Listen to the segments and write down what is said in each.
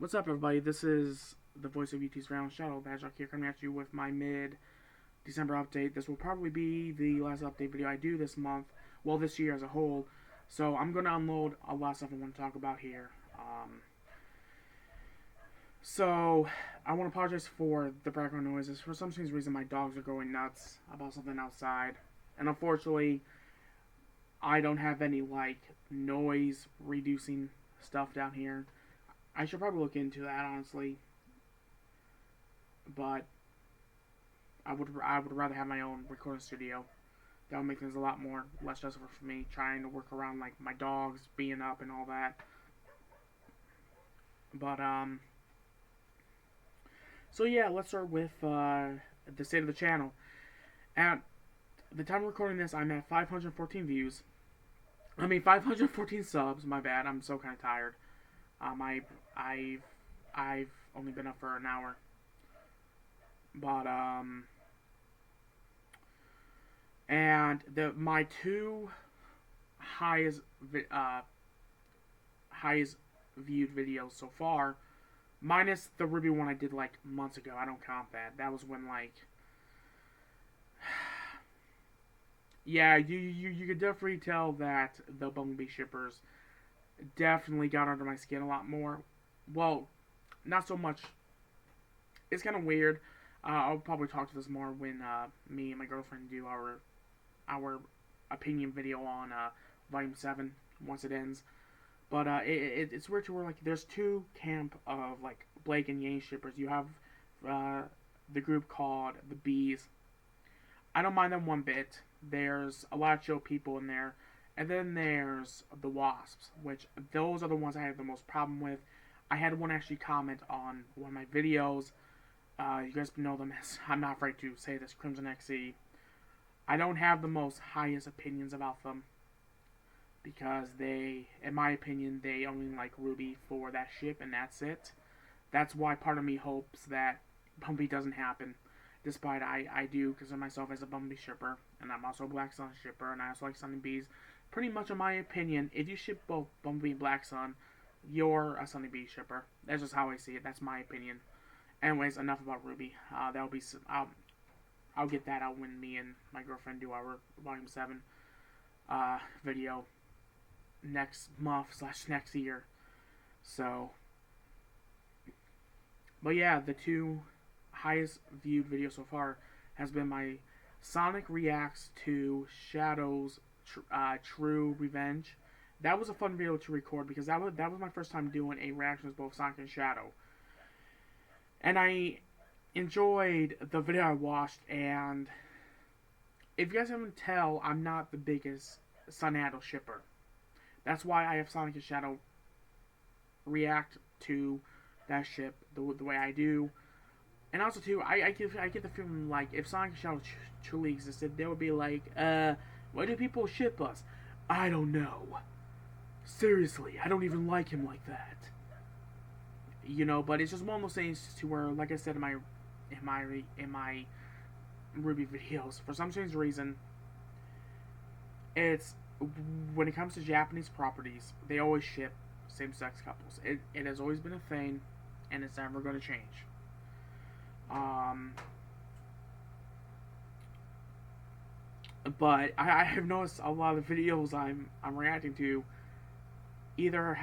What's up, everybody? This is the voice of UT's Round Shadow Badge here, coming at you with my mid-December update. This will probably be the last update video I do this month, well, this year as a whole. So I'm going to unload a lot of stuff I want to talk about here. So I want to apologize for the background noises. For some strange reason, my dogs are going nuts about something outside, and unfortunately, I don't have any noise reducing stuff down here. I should probably look into that, honestly. But I would rather have my own recording studio. That would make things a lot less stressful for me, trying to work around my dogs being up and all that. But so yeah, let's start with the state of the channel. At the time of recording this, I'm at 514 views. 514 subs. My bad. I'm so kind of tired. I've only been up for an hour, but and my two highest viewed videos so far, minus the Ruby one I did months ago. I don't count that. That was when yeah, you could definitely tell that the Bumblebee shippers definitely got under my skin a lot more. Well, not so much. It's kind of weird. I'll probably talk to this more when me and my girlfriend do our opinion video on Volume 7 once it ends. But it's weird to where there's two camp of Blake and Yang shippers. You have the group called the Bees. I don't mind them one bit. There's a lot of chill people in there. And then there's the Wasps, which those are the ones I have the most problem with. I had one actually comment on one of my videos. You guys know them as, I'm not afraid to say this, Crimson XE. I don't have the most highest opinions about them, because they, in my opinion, they only like Ruby for that ship, and that's it. That's why part of me hopes that Bumblebee doesn't happen, despite I do consider myself as a Bumblebee shipper, and I'm also a Black Sun shipper, and I also like Sun and Bees. Pretty much, in my opinion, if you ship both Bumblebee and Black Sun, you're a Sun and Bees shipper. That's just how I see it. That's my opinion. Anyways, enough about Ruby. That'll be I'll get that out when me and my girlfriend do our Volume 7 video next month / next year. So, but yeah, the two highest viewed videos so far has been my Sonic reacts to Shadow's True Revenge. That was a fun video to record because that was my first time doing a reaction to both Sonic and Shadow. And I enjoyed the video I watched, and if you guys haven't tell, I'm not the biggest Sunado shipper. That's why I have Sonic and Shadow react to that ship the way I do. And also too, I get the feeling if Sonic and Shadow truly existed, they would be why do people ship us? I don't know. Seriously, I don't even like him like that. But it's just one of those things to where, like I said in my Ruby videos, for some strange reason, it's when it comes to Japanese properties, they always ship same-sex couples. It has always been a thing, and it's never going to change. But I have noticed a lot of the videos I'm reacting to either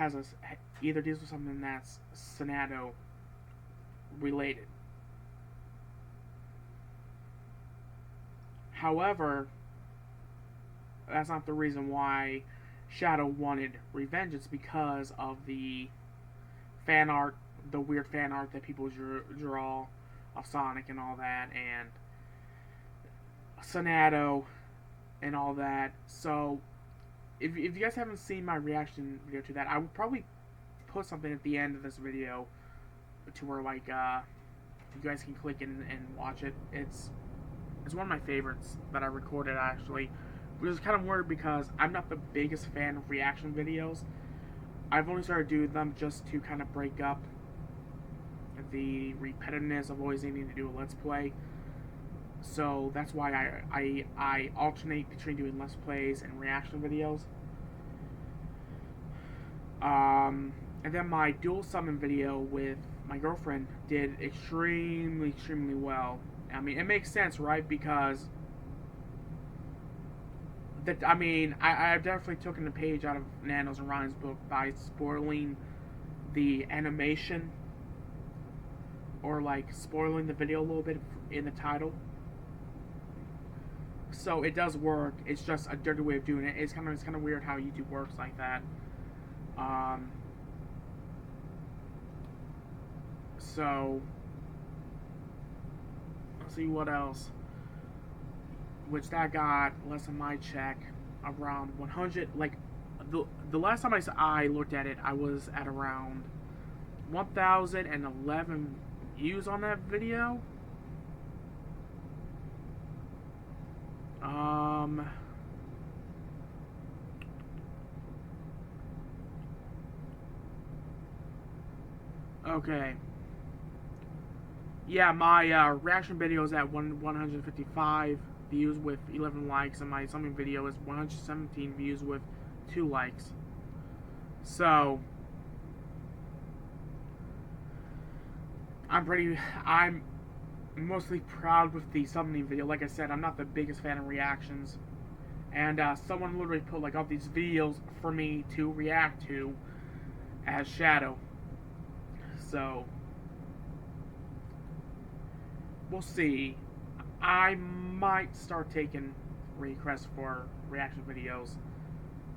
deals with something that's Sunado related. However, that's not the reason why Shadow wanted revenge. It's because of the fan art, the weird fan art that people draw of Sonic and all that, and Sunado and all that. So, if you guys haven't seen my reaction video to that, I would probably put something at the end of this video to where you guys can click and watch it. It's one of my favorites that I recorded, actually, which is kind of weird because I'm not the biggest fan of reaction videos. I've only started doing them just to kind of break up the repetitiveness of always needing to do a Let's Play. So that's why I alternate between doing Let's Plays and reaction videos. And then my dual summon video with my girlfriend did extremely well. I mean, it makes sense, right? Because I've definitely taken a page out of Nanos and Ryan's book by spoiling the animation, or like spoiling the video a little bit in the title. So it does work. It's just a dirty way of doing it. It's kind of weird how YouTube works like that. So let's see what else. Which that got, less than my check, around 100. Like the last time I looked at it, I was at around 1,011 views on that video. Okay. Yeah, my reaction video is at 155 views with 11 likes, and my summing video is 117 views with 2 likes. So I'm mostly proud with the summoning video. Like I said, I'm not the biggest fan of reactions, and someone literally put like all these videos for me to react to as Shadow. So we'll see. I might start taking requests for reaction videos.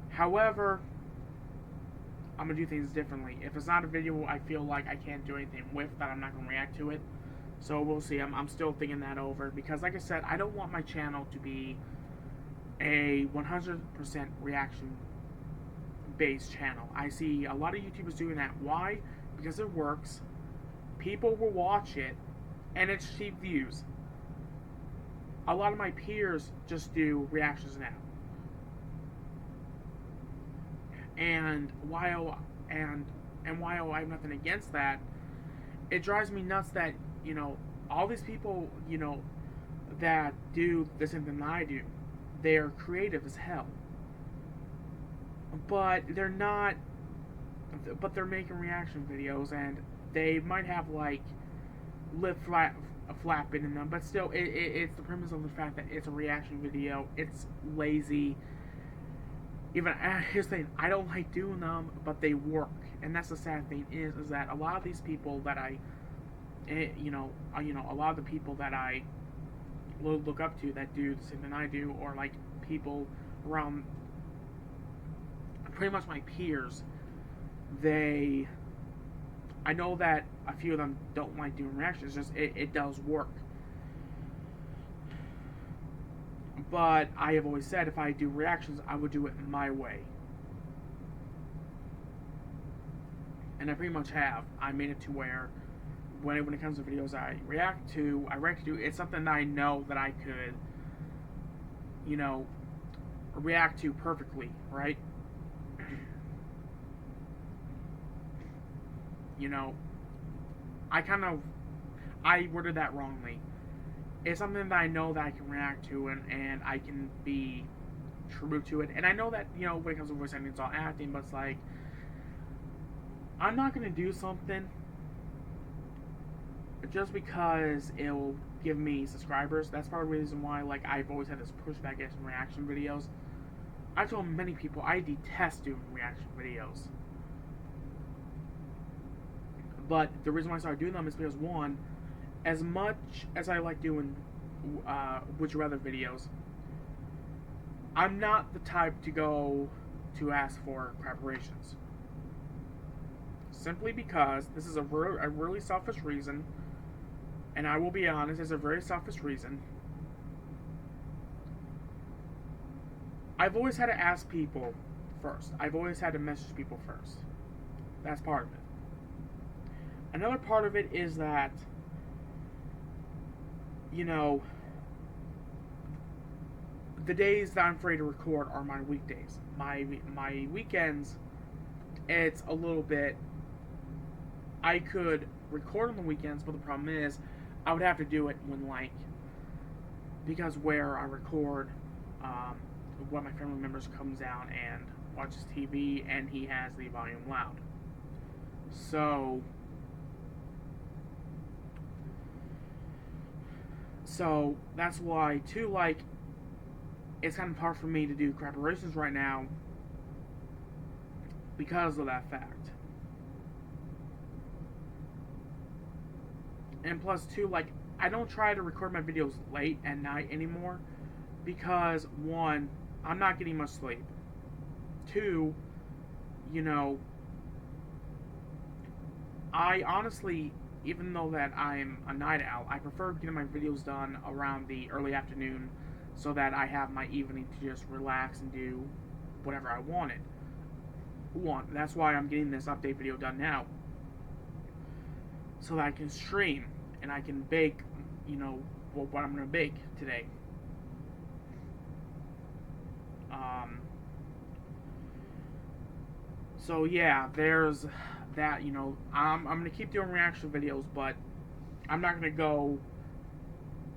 However, I'm gonna do things differently. If it's not a video I feel like I can't do anything with, that I'm not gonna react to it. So we'll see. I'm still thinking that over, because like I said, I don't want my channel to be a 100% reaction based channel. I see a lot of YouTubers doing that. Why? Because it works. People will watch it, and it's cheap views. A lot of my peers just do reactions now. And while I have nothing against that, it drives me nuts that, all these people, that do the same thing I do, they're creative as hell. But they're not, but they're making reaction videos, and they might have like lip flapping in them, but still, it's the premise of the fact that it's a reaction video. It's lazy. Even here's the thing, I don't like doing them, but they work, and that's the sad thing is that a lot of these people that a lot of the people that I look up to that do the same thing I do, or like people around, pretty much my peers, I know that a few of them don't like doing reactions. Just it does work. But I have always said if I do reactions, I would do it my way. And I pretty much have. I made it to where when it comes to videos I react to, it's something that I know that I could, react to perfectly, right? I worded that wrongly. It's something that I know that I can react to, and I can be true to it. And I know that, when it comes to voice acting, it's all acting, but it's like, I'm not going to do something just because it'll give me subscribers. That's part of the reason why, like, I've always had this pushback against reaction videos. I told many people I detest doing reaction videos. But the reason why I started doing them is because, one, as much as I like doing Would You Rather videos, I'm not the type to go to ask for collaborations. Simply because this is a really selfish reason, and I will be honest, it's a very selfish reason. I've always had to ask people first. I've always had to message people first. That's part of it. Another part of it is that, the days that I'm free to record are my weekdays. My weekends, it's a little bit, I could record on the weekends, but the problem is, I would have to do it when, because where I record, one of my family members comes down and watches TV, and he has the volume loud. So that's why too, like, it's kind of hard for me to do preparations right now because of that fact. And plus too, like, I don't try to record my videos late at night anymore because one, I'm not getting much sleep. Two, you know, I honestly, even though that I'm a night owl, I prefer getting my videos done around the early afternoon so that I have my evening to just relax and do whatever I wanted. That's why I'm getting this update video done now, so that I can stream and I can bake, what I'm gonna bake today. Um, so yeah, there's that. I'm gonna keep doing reaction videos, but I'm not gonna go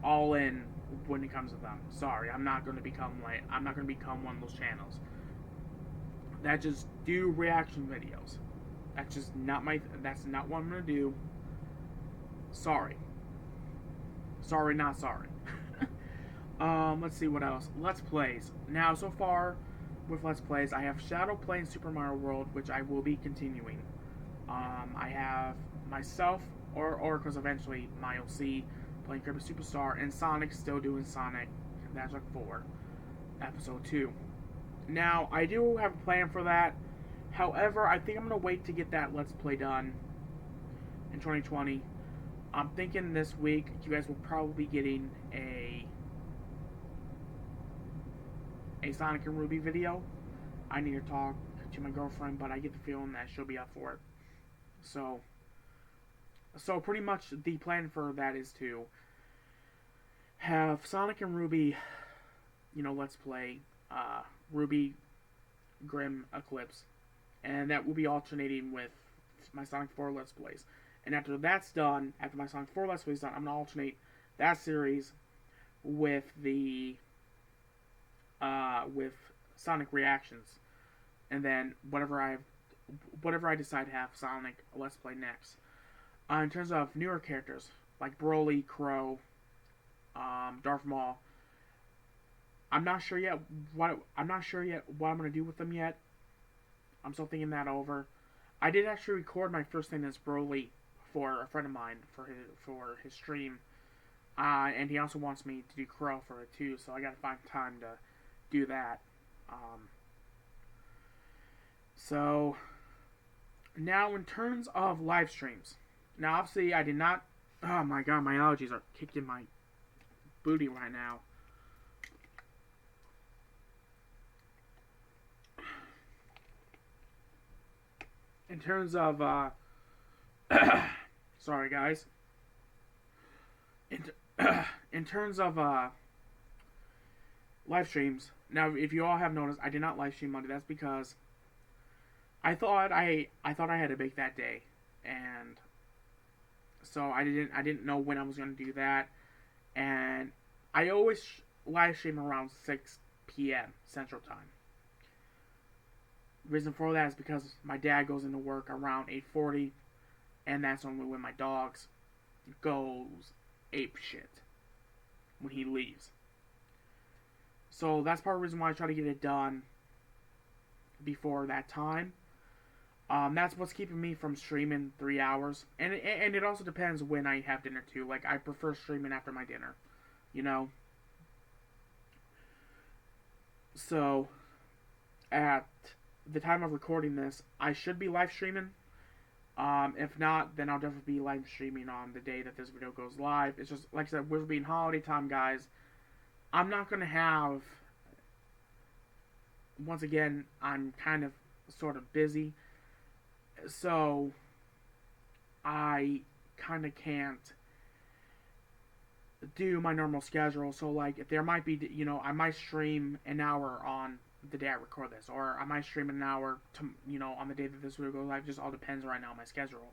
all in when it comes to them. Sorry, I'm not gonna become one of those channels that just do reaction videos. That's not what I'm gonna do. Sorry. Sorry, not sorry. Let's see what else. Let's Plays. Now, so far with Let's Plays, I have Shadow playing Super Mario World, which I will be continuing. I have myself, or because eventually Mario C playing Kirby Superstar, and Sonic still doing Sonic Magic 4, Episode 2. Now, I do have a plan for that. However, I think I'm going to wait to get that Let's Play done in 2020. I'm thinking this week you guys will probably be getting a Sonic and Ruby video. I need to talk to my girlfriend, but I get the feeling that she'll be up for it. So pretty much the plan for that is to have Sonic and Ruby, Let's Play Ruby Grim Eclipse, and that will be alternating with my Sonic 4 Let's Plays. And after that's done, after my Sonic 4 Let's Play is done, I'm going to alternate that series with the with Sonic reactions, and then whatever I decide to have Sonic Let's Play next. In terms of newer characters like Broly, Crow, Darth Maul, I'm not sure yet what I'm gonna do with them yet. I'm still thinking that over. I did actually record my first thing as Broly for a friend of mine for his stream, and he also wants me to do Crow for it too. So I gotta find time to do that. So now in terms of live streams, now obviously I did not. Oh my god, my allergies are kicking my booty right now. In terms of sorry guys. In terms of live streams, now if you all have noticed, I did not live stream Monday. That's because I thought I had a bake that day, and so I didn't know when I was going to do that, and I always live stream around 6 p.m. Central Time. Reason for that is because my dad goes into work around 8:40, and that's only when my dogs goes ape shit when he leaves. So that's part of the reason why I try to get it done before that time. That's what's keeping me from streaming 3 hours, and it also depends when I have dinner too. Like, I prefer streaming after my dinner, So at the time of recording this, I should be live streaming. If not, then I'll definitely be live streaming on the day that this video goes live. It's just, like I said, we're being holiday time, guys. I'm not going to have... Once again, I'm kind of sort of busy. So, I kind of can't do my normal schedule. So, like, if there might be, I might stream an hour on the day I record this, or I might stream an hour to, on the day that this video goes live. It just all depends right now on my schedule.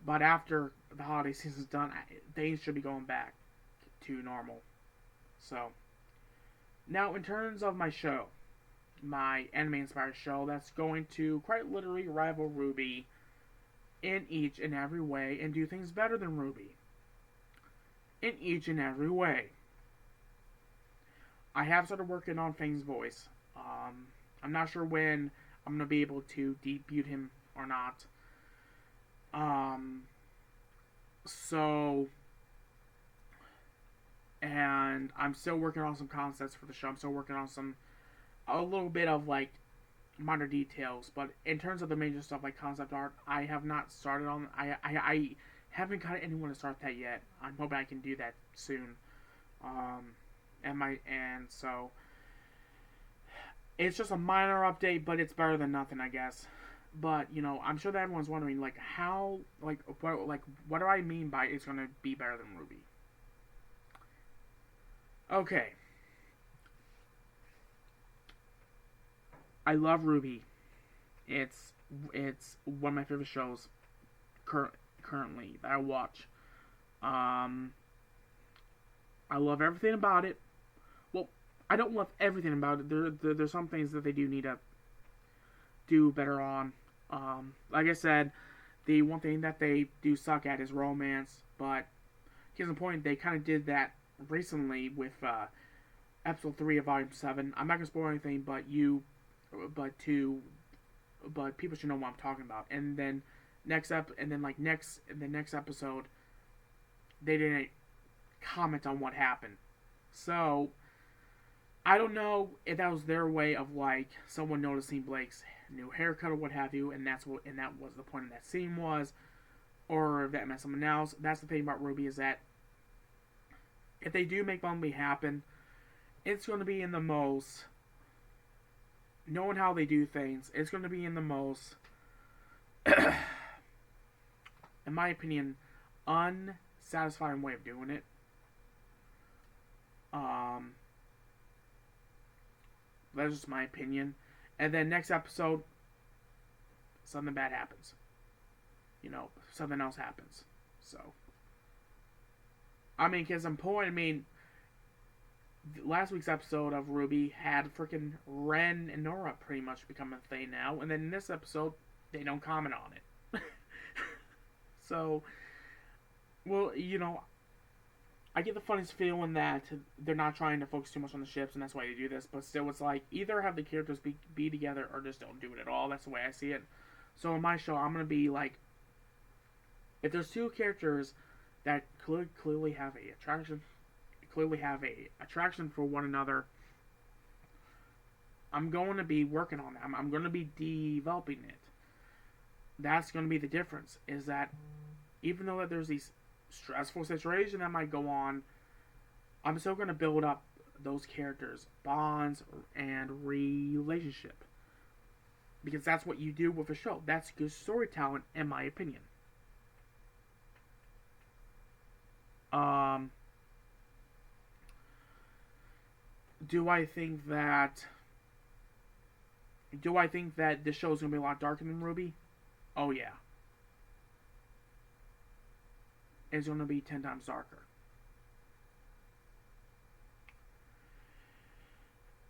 But after the holiday season's done, things should be going back to normal. So, now in terms of my show, my anime inspired show, that's going to quite literally rival RWBY in each and every way and do things better than Ruby. In each and every way. I have started working on Fang's voice. I'm not sure when I'm going to be able to debut him or not. So, and I'm still working on some concepts for the show. I'm still working on a little bit of like minor details, but in terms of the major stuff like concept art, I have not started on. I haven't got anyone to start that yet. I'm hoping I can do that soon. And so it's just a minor update, but it's better than nothing, I guess. But I'm sure that everyone's wondering, like, how, what do I mean by it's gonna be better than Ruby? Okay, I love Ruby. It's one of my favorite shows currently that I watch. I love everything about it. Well, I don't love everything about it. There's some things that they do need to do better on. Like I said, the one thing that they do suck at is romance. But here's the point: they kind of did that recently with episode 3 of Volume 7. I'm not gonna spoil anything, but people should know what I'm talking about. And then next episode, they didn't comment on what happened. So I don't know if that was their way of like someone noticing Blake's new haircut or what have you, and that was the point of that scene was, or if that meant something else. That's the thing about Ruby, is that if they do make Bumblebee happen, it's going to be in the most, knowing how they do things, it's going to be in the most, in my opinion, unsatisfying way of doing it. That's just my opinion. And then next episode, something bad happens. Something else happens. So, last week's episode of Ruby had freaking Ren and Nora pretty much become a thing now. And then in this episode, they don't comment on it. So, well, I get the funniest feeling that they're not trying to focus too much on the ships, and that's why they do this. But still, it's like, either have the characters be together or just don't do it at all. That's the way I see it. So in my show, I'm going to be like, if there's two characters that clearly have a attraction for one another, I'm going to be working on that. I'm going to be developing it. That's going to be the difference, is that even though that there's these stressful situation that might go on, I'm still going to build up those characters' bonds and relationship, because that's what you do with a show. That's good storytelling, in my opinion. Do I think that this show is going to be a lot darker than Ruby? Oh yeah. It's going to be 10 times darker.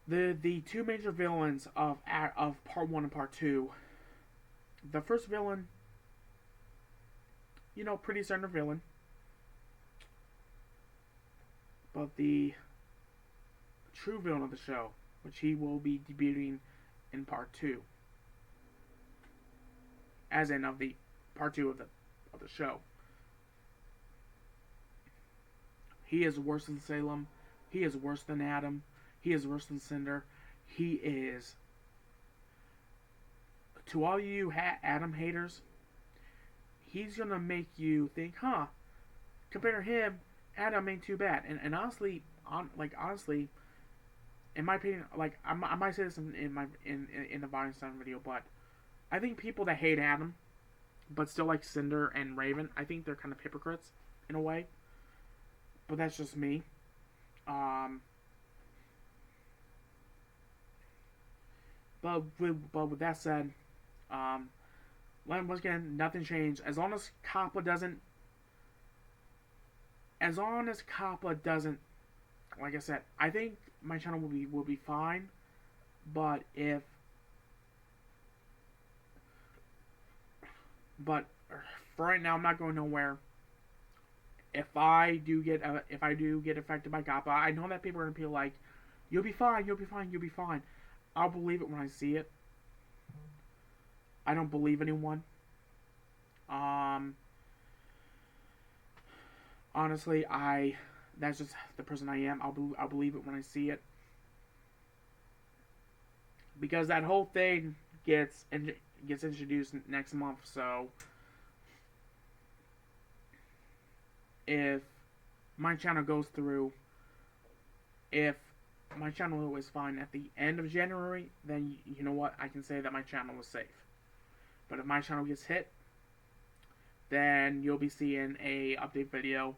The two major villains of part 1 and part 2. The first villain, pretty standard villain. But the true villain of the show, which he will be debuting in part 2. As in of the part 2 of the show. He is worse than Salem. He is worse than Adam. He is worse than Cinder. He is, to all you Adam haters, he's going to make you think, compared to him, Adam ain't too bad. And honestly, in my opinion, I might say this in the Weinstein video, but I think people that hate Adam, but still like Cinder and Raven, I think they're kind of hypocrites, in a way. But that's just me. But with that said, once again, nothing changed. As long as Kappa doesn't, like I said, I think my channel will be fine. But for right now, I'm not going nowhere. If I do get affected by Kappa, I know that people are gonna be like, "You'll be fine, you'll be fine, you'll be fine." I'll believe it when I see it. I don't believe anyone. Um, honestly, that's just the person I am. I'll believe it when I see it, because that whole thing gets introduced next month. So if my channel goes through, if my channel is fine at the end of January, then you know what? I can say that my channel was safe. But if my channel gets hit, then you'll be seeing a update video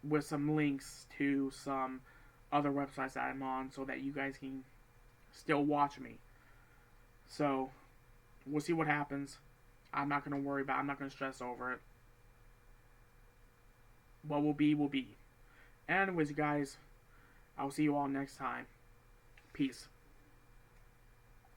with some links to some other websites that I'm on, so that you guys can still watch me. So we'll see what happens. I'm not gonna worry about it. I'm not gonna stress over it. What will be, will be. Anyways, guys, I'll see you all next time. Peace.